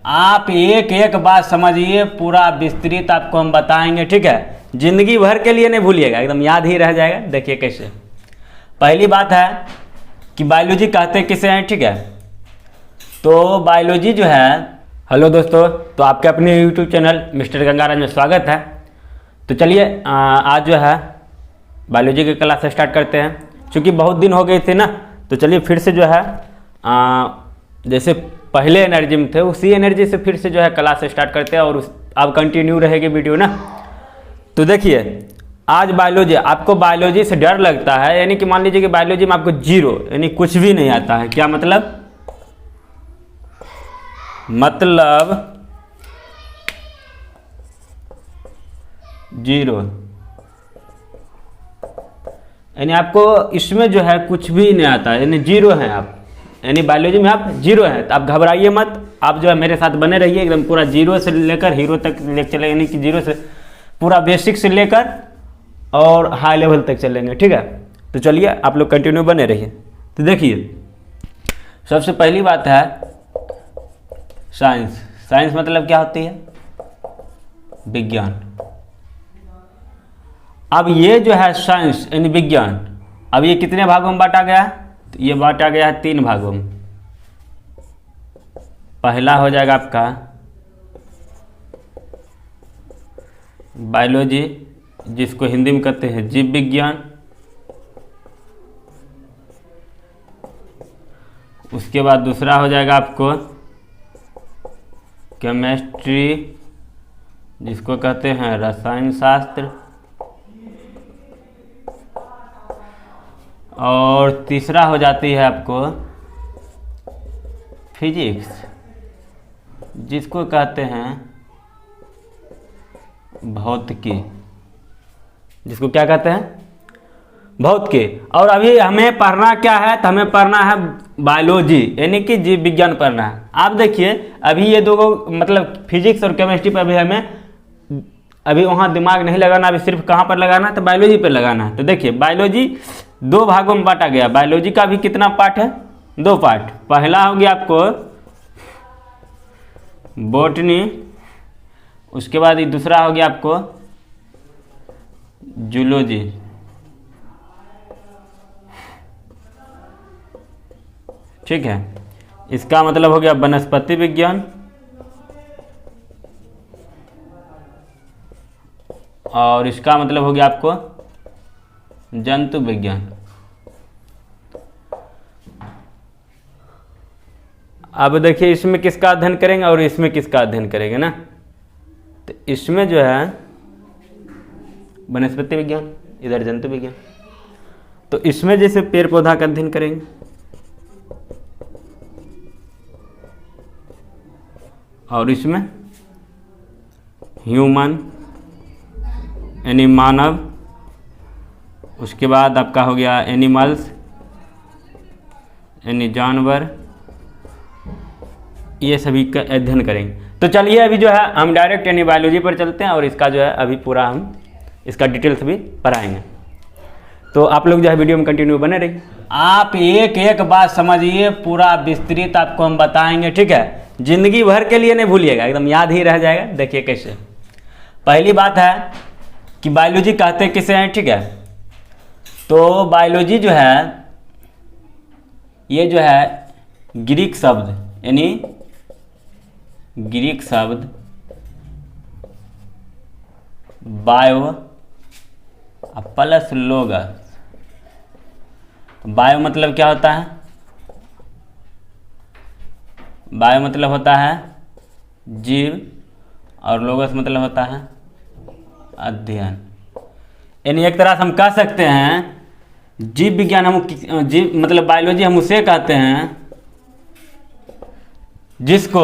आप एक एक बात समझिए, पूरा विस्तृत आपको हम बताएंगे, ठीक है। जिंदगी भर के लिए नहीं भूलिएगा, एकदम याद ही रह जाएगा। देखिए कैसे। पहली बात है कि बायोलॉजी कहते किसे हैं, ठीक है। तो बायोलॉजी जो है, हेलो दोस्तों, तो आपके अपने यूट्यूब चैनल मिस्टर गंगाराज में स्वागत है। तो चलिए आज जो है बायोलॉजी की क्लास स्टार्ट करते हैं। क्योंकि बहुत दिन हो गए थे ना, तो चलिए फिर से जो है जैसे पहले एनर्जी में थे उसी एनर्जी से फिर से जो है क्लास स्टार्ट करते हैं, और अब कंटिन्यू रहेगी वीडियो ना। तो देखिए आज बायोलॉजी, आपको बायोलॉजी से डर लगता है, यानी कि मान लीजिए कि बायोलॉजी में आपको जीरो यानी कुछ भी नहीं आता है। क्या मतलब जीरो, यानी आपको इसमें जो है कुछ भी नहीं आता है, यानी जीरो है आप, यानी बायोलॉजी में आप जीरो हैं। तो आप घबराइए मत, आप जो है मेरे साथ बने रहिए, एकदम पूरा जीरो से लेकर हीरो तक ले चले, यानी कि जीरो से पूरा बेसिक से लेकर और हाई लेवल तक चलेंगे, ठीक है। तो चलिए आप लोग कंटिन्यू बने रहिए। तो देखिए सबसे पहली बात है साइंस। साइंस मतलब क्या होती है? विज्ञान। अब ये जो है साइंस यानी विज्ञान, अब ये कितने भागों में बांटा गया है? तो ये बांटा गया है 3 भागों में। पहला हो जाएगा आपका बायोलॉजी, जिसको हिंदी में कहते हैं जीव विज्ञान। उसके बाद दूसरा हो जाएगा आपको केमिस्ट्री, जिसको कहते हैं रसायन शास्त्र। और तीसरा हो जाती है आपको फिजिक्स, जिसको कहते हैं भौतिकी। जिसको क्या कहते हैं? भौतिकी। और अभी हमें पढ़ना क्या है? तो हमें पढ़ना है बायोलॉजी, यानी कि जीव विज्ञान पढ़ना है। आप देखिए अभी ये दो मतलब फिजिक्स और केमिस्ट्री पर अभी हमें अभी वहाँ दिमाग नहीं लगाना, अभी सिर्फ कहाँ पर लगाना है? तो बायोलॉजी पर लगाना है। तो देखिए बायोलॉजी 2 भागों में बांटा गया। बायोलॉजी का भी कितना पार्ट है? 2 पार्ट। पहला हो गया आपको बॉटनी, उसके बाद ये दूसरा हो गया आपको जूलॉजी। ठीक है, इसका मतलब हो गया वनस्पति विज्ञान, और इसका मतलब हो गया आपको जंतु विज्ञान। अब देखिए इसमें किसका अध्ययन करेंगे और इसमें किसका अध्ययन करेंगे ना। तो इसमें जो है वनस्पति विज्ञान, इधर जंतु विज्ञान। तो इसमें जैसे पेड़ पौधा का अध्ययन करेंगे, और इसमें ह्यूमन यानी मानव। उसके बाद आपका हो गया एनिमल्स यानी जानवर। ये सभी का अध्ययन करेंगे। तो चलिए अभी जो है हम डायरेक्ट यानी बायोलॉजी पर चलते हैं, और इसका जो है अभी पूरा हम इसका डिटेल्स भी पढ़ाएंगे। तो आप लोग जो है वीडियो में कंटिन्यू बने रहिए। आप एक एक बात समझिए, पूरा विस्तृत आपको हम बताएंगे, ठीक है। जिंदगी भर के लिए नहीं भूलिएगा, एकदम याद ही रह जाएगा। देखिए कैसे। पहली बात है कि बायोलॉजी कहते किसे हैं, ठीक है। तो बायोलॉजी जो है, ये जो है ग्रीक शब्द यानी ग्रीक शब्द बायो प्लस लोगस। बायो मतलब क्या होता है? बायो मतलब होता है जीव, और लोगस मतलब होता है अध्ययन। यानी एक तरह से हम कह सकते हैं जीव विज्ञान, हम जीव मतलब बायोलॉजी हम उसे कहते हैं जिसको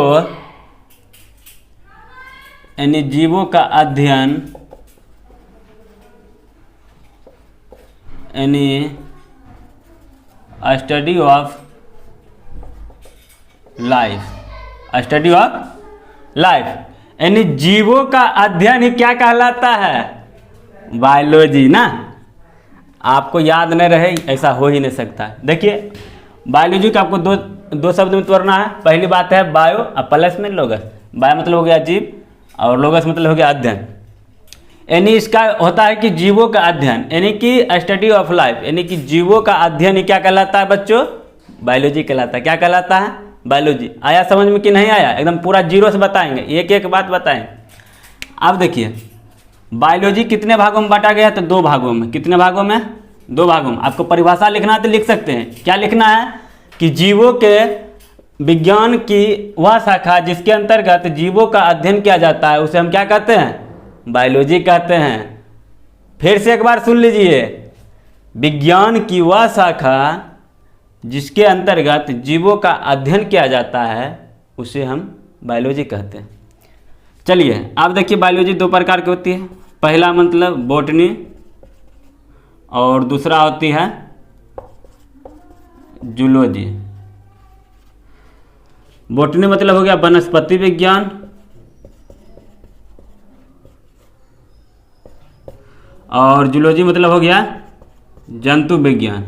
यानी जीवों का अध्ययन यानी study of life, study of life, यानी जीवों का अध्ययन ही क्या कहलाता है? बायोलॉजी ना। आपको याद न रहे ऐसा हो ही नहीं सकता। देखिए बायोलॉजी का आपको दो शब्द में तोड़ना है। पहली बात है बायो और प्लस में लोगस। बायो मतलब हो गया जीव और लोगस मतलब हो गया अध्ययन। यानी इसका होता है कि जीवों का अध्ययन, यानी कि स्टडी ऑफ लाइफ, यानी कि जीवों का अध्ययन क्या कहलाता है बच्चों? बायोलॉजी कहलाता है। क्या कहलाता है? बायोलॉजी। आया समझ में कि नहीं आया? एकदम पूरा जीरो से बताएंगे, एक एक बात बताएंगे। अब देखिए बायोलॉजी कितने भागों में बांटा गया है? तो 2 भागों में। कितने भागों में? 2 भागों में। आपको परिभाषा लिखना है तो लिख सकते हैं। क्या लिखना है? कि जीवों के विज्ञान की वह शाखा जिसके अंतर्गत जीवों का अध्ययन किया जाता है उसे हम क्या कहते हैं? बायोलॉजी कहते हैं। फिर से एक बार सुन लीजिए, विज्ञान की वह शाखा जिसके अंतर्गत जीवों का अध्ययन किया जाता है उसे हम बायोलॉजी कहते हैं। चलिए अब देखिए बायोलॉजी 2 प्रकार की होती है। पहला मतलब बॉटनी और दूसरा होती है जूलॉजी। बॉटनी मतलब हो गया वनस्पति विज्ञान और जूलॉजी मतलब हो गया जंतु विज्ञान।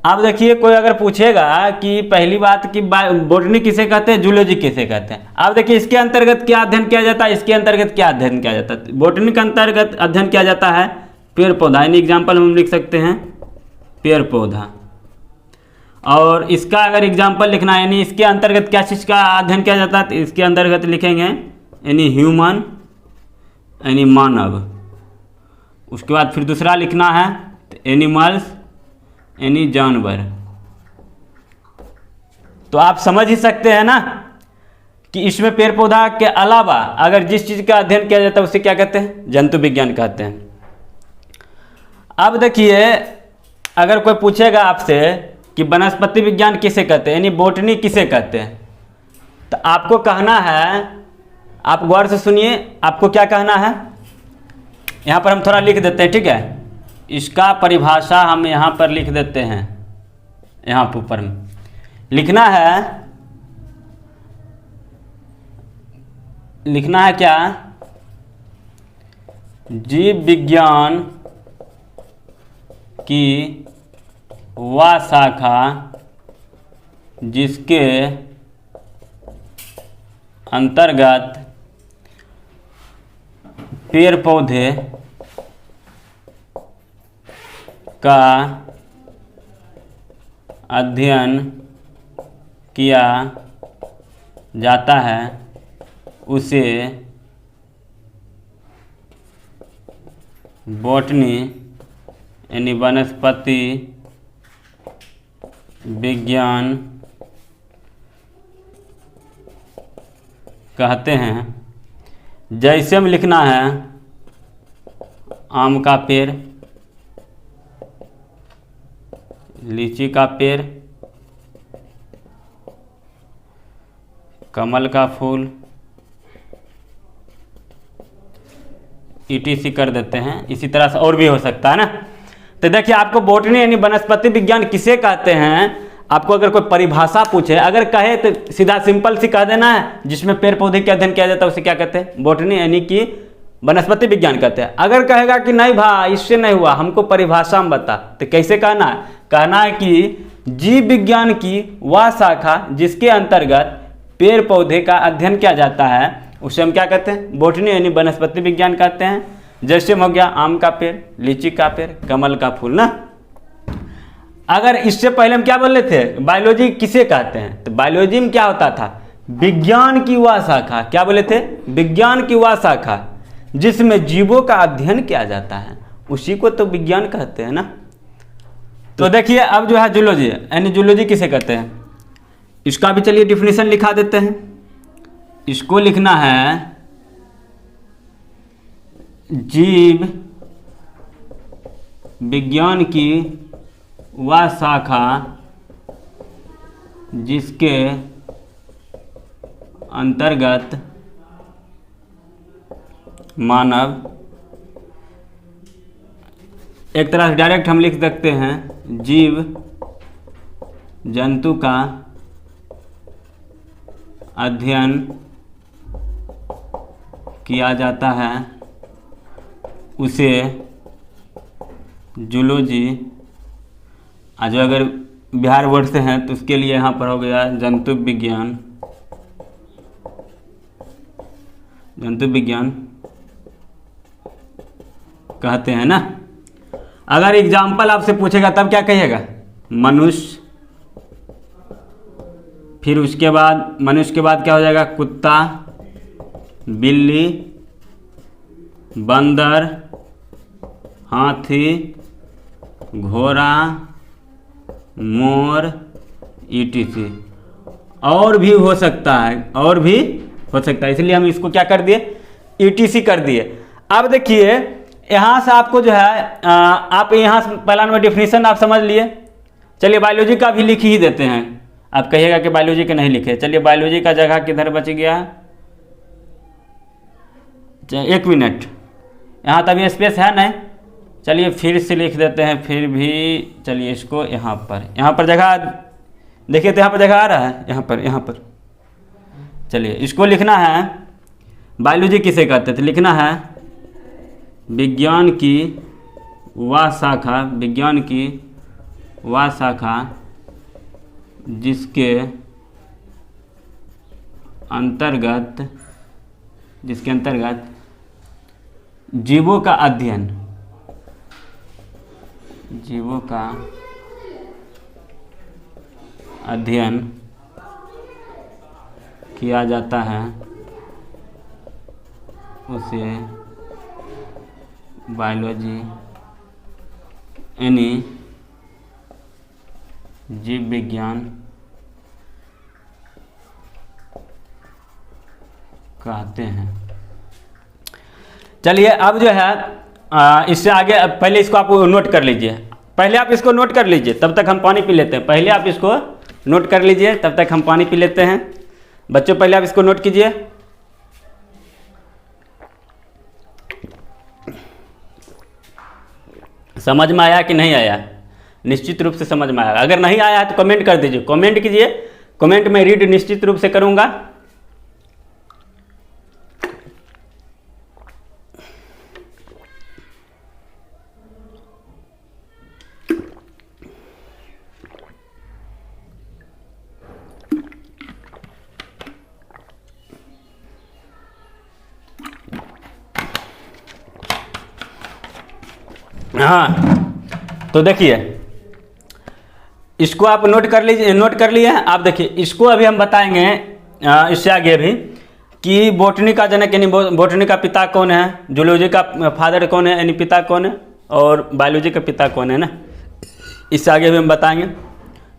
अब देखिए कोई अगर पूछेगा कि पहली बात कि बॉटनी किसे कहते हैं, जूलॉजी किसे कहते हैं। अब देखिए इसके अंतर्गत क्या अध्ययन किया जाता है, इसके अंतर्गत क्या अध्ययन किया जाता है। बॉटनी के अंतर्गत अध्ययन किया जाता है पेड़ पौधा, यानी एग्जाम्पल हम लिख सकते हैं पेड़ पौधा। और इसका अगर एग्जाम्पल लिखना है यानी इसके अंतर्गत क्या चीज़ का अध्ययन किया जाता है, तो इसके अंतर्गत लिखेंगे यानी ह्यूमन, यानी मानव। उसके बाद फिर दूसरा लिखना है तो एनिमल्स, यानी जानवर। तो आप समझ ही सकते हैं ना कि इसमें पेड़ पौधा के अलावा अगर जिस चीज़ का अध्ययन किया जाता है उसे क्या कहते हैं? जंतु विज्ञान कहते हैं। अब देखिए अगर कोई पूछेगा आपसे कि वनस्पति विज्ञान किसे कहते हैं, यानी बॉटनी किसे कहते हैं, तो आपको कहना है, आप गौर से सुनिए, आपको क्या कहना है? यहाँ पर हम थोड़ा लिख देते हैं, ठीक है। इसका परिभाषा हम यहाँ पर लिख देते हैं, यहाँ पर ऊपर में लिखना है क्या? जीव विज्ञान की वह शाखा जिसके अंतर्गत पेड़ पौधे का अध्ययन किया जाता है उसे बॉटनी, यानी वनस्पति विज्ञान कहते हैं। जैसे में लिखना है आम का पेड़, लीची का पेड़, कमल का फूल, ETC कर देते हैं। इसी तरह से और भी हो सकता है ना। तो देखिए आपको बॉटनी यानी वनस्पति विज्ञान किसे कहते हैं, आपको अगर कोई परिभाषा पूछे, अगर कहे तो सीधा सिंपल सी कह देना है जिसमें पेड़ पौधे का अध्ययन किया जाता है उसे क्या कहते हैं? बॉटनी, यानी कि वनस्पति विज्ञान कहते हैं। अगर कहेगा कि नहीं भाई इससे नहीं हुआ, हमको परिभाषा में बता, तो कैसे कहना है? कहना है कि जीव विज्ञान की वह शाखा जिसके अंतर्गत पेड़ पौधे का अध्ययन किया जाता है उसे हम क्या कहते हैं? बॉटनी, यानी वनस्पति विज्ञान कहते हैं। जैसे हो गया आम का पेड़, लीची का पेड़, कमल का फूल ना। अगर इससे पहले हम क्या बोल रहे थे, बायोलॉजी किसे कहते हैं, तो बायोलॉजी में क्या होता था? विज्ञान की वह शाखा, क्या बोले थे? विज्ञान की वह शाखा जिसमें जीवों का अध्ययन किया जाता है, उसी को तो विज्ञान कहते हैं ना। तो देखिए अब जो है जूलॉजी, यानी जूलॉजी किसे कहते हैं, इसका भी चलिए डिफिनीशन लिखा देते हैं। इसको लिखना है जीव विज्ञान की वह शाखा जिसके अंतर्गत मानव, एक तरह से डायरेक्ट हम लिख सकते हैं जीव जंतु का अध्ययन किया जाता है उसे जूलॉजी। जो अगर बिहार बोर्ड से हैं तो उसके लिए यहाँ पर हो गया जंतु विज्ञान, जंतु विज्ञान कहते हैं ना। अगर एग्जाम्पल आपसे पूछेगा तब क्या कहिएगा? मनुष्य, फिर उसके बाद मनुष्य के बाद क्या हो जाएगा? कुत्ता, बिल्ली, बंदर, हाथी, घोड़ा, मोर, ETC। और भी हो सकता है, और भी हो सकता है, इसलिए हम इसको क्या कर दिए? ETC कर दिए। अब देखिए यहाँ से आपको जो है आप यहाँ से पहला नंबर डेफिनेशन आप समझ लिए। चलिए बायोलॉजी का भी लिख ही देते हैं। आप कहिएगा कि बायोलॉजी का नहीं लिखे। चलिए बायोलॉजी का जगह किधर बच गया? 1 मिनट, यहाँ तभी स्पेस है नहीं। चलिए फिर से लिख देते हैं, फिर भी चलिए इसको यहाँ पर जगह देखिए, तो यहाँ पर जगह आ रहा है, यहाँ पर। चलिए इसको लिखना है, बायोलॉजी किसे कहते थे? लिखना है विज्ञान की वह शाखा, विज्ञान की वह शाखा जिसके अंतर्गत जीवों का अध्ययन, जीवों का अध्ययन किया जाता है, उसे बायोलॉजी यानी जीव विज्ञान कहते हैं। चलिए अब जो है इससे आगे, पहले इसको आप नोट कर लीजिए, पहले आप इसको नोट कर लीजिए, तब तक हम पानी पी लेते हैं। पहले आप इसको नोट कर लीजिए, तब तक हम पानी पी लेते हैं। बच्चों पहले आप इसको नोट कीजिए। समझ में आया कि नहीं आया? निश्चित रूप से समझ में आया। अगर नहीं आया तो कमेंट कर दीजिए, कमेंट कीजिए, कमेंट में रीड निश्चित रूप से करूंगा। हाँ तो देखिए इसको आप नोट कर लीजिए, नोट कर लिए हैं। आप देखिए इसको अभी हम बताएंगे इससे आगे भी कि बॉटनी का जनक यानी बॉटनी का पिता कौन है, जूलॉजी का फादर कौन है यानी पिता कौन है, और बायोलॉजी का पिता कौन है ना। इससे आगे भी हम बताएंगे।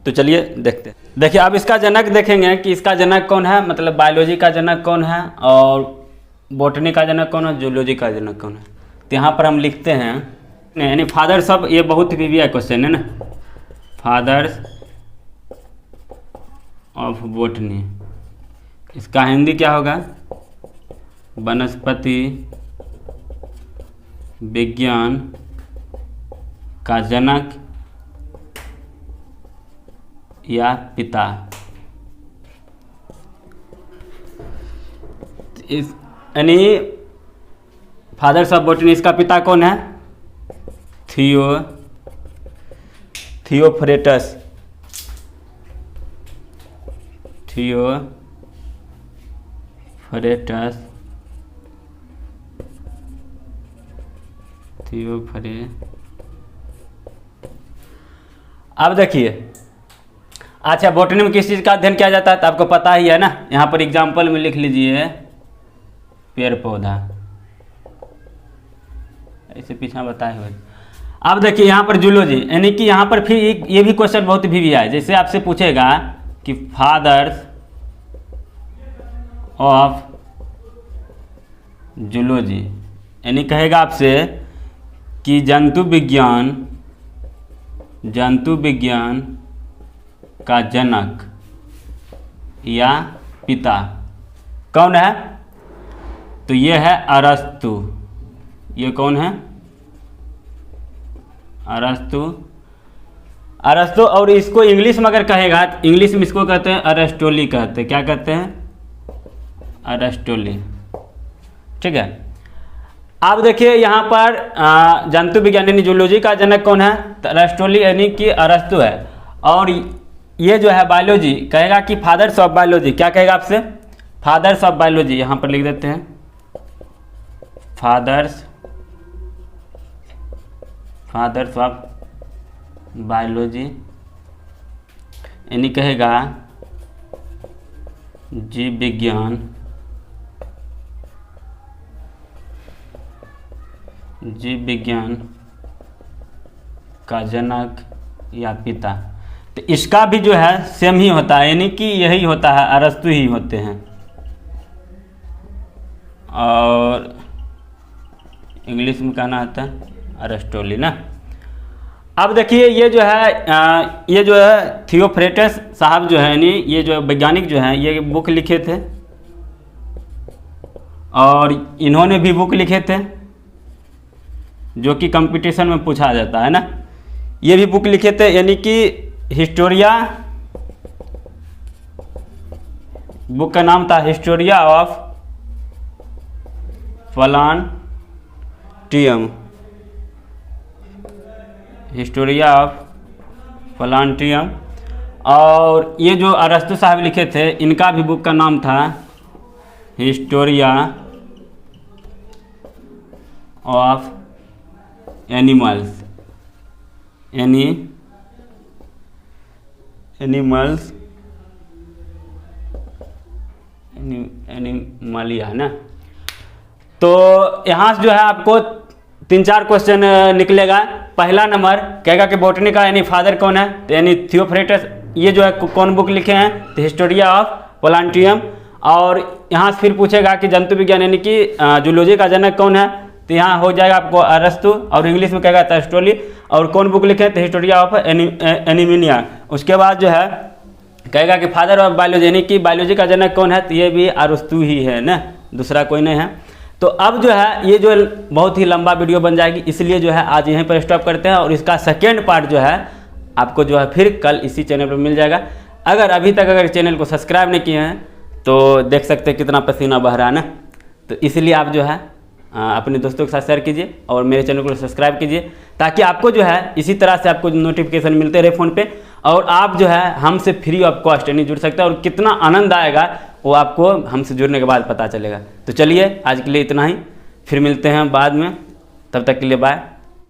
तो चलिए देखते हैं। देखिए अब इसका जनक देखेंगे कि इसका जनक कौन है, मतलब बायोलॉजी का जनक कौन है और बॉटनी का जनक कौन है, जूलॉजी का जनक कौन है। तो यहाँ पर हम लिखते हैं यानी फादर सब, ये बहुत भी क्वेश्चन है ना, फादर्स ऑफ बॉटनी। इसका हिंदी क्या होगा? वनस्पति विज्ञान का जनक या पिता। इस यानी फादर्स ऑफ बॉटनी, इसका पिता कौन है? थियोफ्रेटस, अब देखिए अच्छा बॉटनी में किस चीज़ का अध्ययन किया जाता है तो आपको पता ही है ना। यहाँ पर एग्जाम्पल में लिख लीजिए पेड़ पौधा, ऐसे पीछे बताए हुए। अब देखिए यहाँ पर जूलॉजी यानी कि यहाँ पर फिर ये भी क्वेश्चन बहुत भी है। जैसे आपसे पूछेगा कि फादर्स ऑफ जूलॉजी, यानी कहेगा आपसे कि जंतु विज्ञान का जनक या पिता कौन है? तो ये है अरस्तु। ये कौन है? अरस्तु। और इसको इंग्लिश में अगर कहेगा, इंग्लिश में इसको कहते हैं अरस्टोली कहते हैं। क्या कहते हैं? अरस्टोली। ठीक है। अब देखिए यहाँ पर जंतु विज्ञान यानी जूलॉजी का जनक कौन है? तो अरस्टोली यानी कि अरस्तु है। और ये जो है बायोलॉजी कहेगा कि फादर्स ऑफ बायोलॉजी, क्या कहेगा आपसे? फादर्स ऑफ बायोलॉजी, यहाँ पर लिख देते हैं फादर्स ऑफ बायोलॉजी, यानी कहेगा जीव विज्ञान का जनक या पिता। तो इसका भी जो है सेम ही होता है, यानी कि यही होता है, अरस्तु ही होते हैं। और इंग्लिश में कहना आता है अरिस्टोटल ना। अब देखिए ये जो है थियोफ्रेटस साहब जो है, यानी ये जो वैज्ञानिक जो हैं, ये बुक लिखे थे और इन्होंने भी बुक लिखे थे जो कि कंपटीशन में पूछा जाता है ना। ये भी बुक लिखे थे, यानी कि हिस्टोरिया, बुक का नाम था हिस्टोरिया ऑफ प्लांटियम, हिस्टोरिया ऑफ प्लांटियम। और ये जो अरस्तु साहब लिखे थे, इनका भी बुक का नाम था हिस्टोरिया ऑफ एनिमल्स, एनिमलिया है ना। तो यहाँ से जो है आपको 3-4 क्वेश्चन निकलेगा। पहला नंबर कहेगा कि बॉटनी का यानी फादर कौन है, तो यानी थियोफ्रेटस, ये जो है कौन बुक लिखे हैं, तो हिस्टोरिया ऑफ प्लांटियम। और यहाँ से फिर पूछेगा कि जंतु विज्ञान यानी कि जूलॉजी का जनक कौन है, तो यहाँ हो जाएगा आपको अरस्तु, और इंग्लिश में कहेगा अरिस्टोटल। और कौन बुक लिखे हैं, तो हिस्टोरिया ऑफ एनिमिनिया। उसके बाद जो है कहेगा कि फादर ऑफ बायोलॉजी यानी कि बायोलॉजी का जनक कौन है, तो ये भी अरस्तु ही है ना, दूसरा कोई नहीं है। तो अब जो है ये जो बहुत ही लंबा वीडियो बन जाएगी, इसलिए जो है आज यहीं पर स्टॉप करते हैं। और इसका सेकेंड पार्ट जो है आपको जो है फिर कल इसी चैनल पर मिल जाएगा। अगर चैनल को सब्सक्राइब नहीं किए हैं तो देख सकते हैं कितना पसीना बह रहा है ना। तो इसलिए आप जो है अपने दोस्तों के साथ शेयर कीजिए और मेरे चैनल को सब्सक्राइब कीजिए, ताकि आपको जो है इसी तरह से आपको नोटिफिकेशन मिलते रहे फ़ोन पे, और आप जो है हमसे फ्री ऑफ कॉस्ट यानी जुड़ सकते हैं। और कितना आनंद आएगा वो आपको हमसे जुड़ने के बाद पता चलेगा। तो चलिए आज के लिए इतना ही, फिर मिलते हैं बाद में, तब तक के लिए बाय।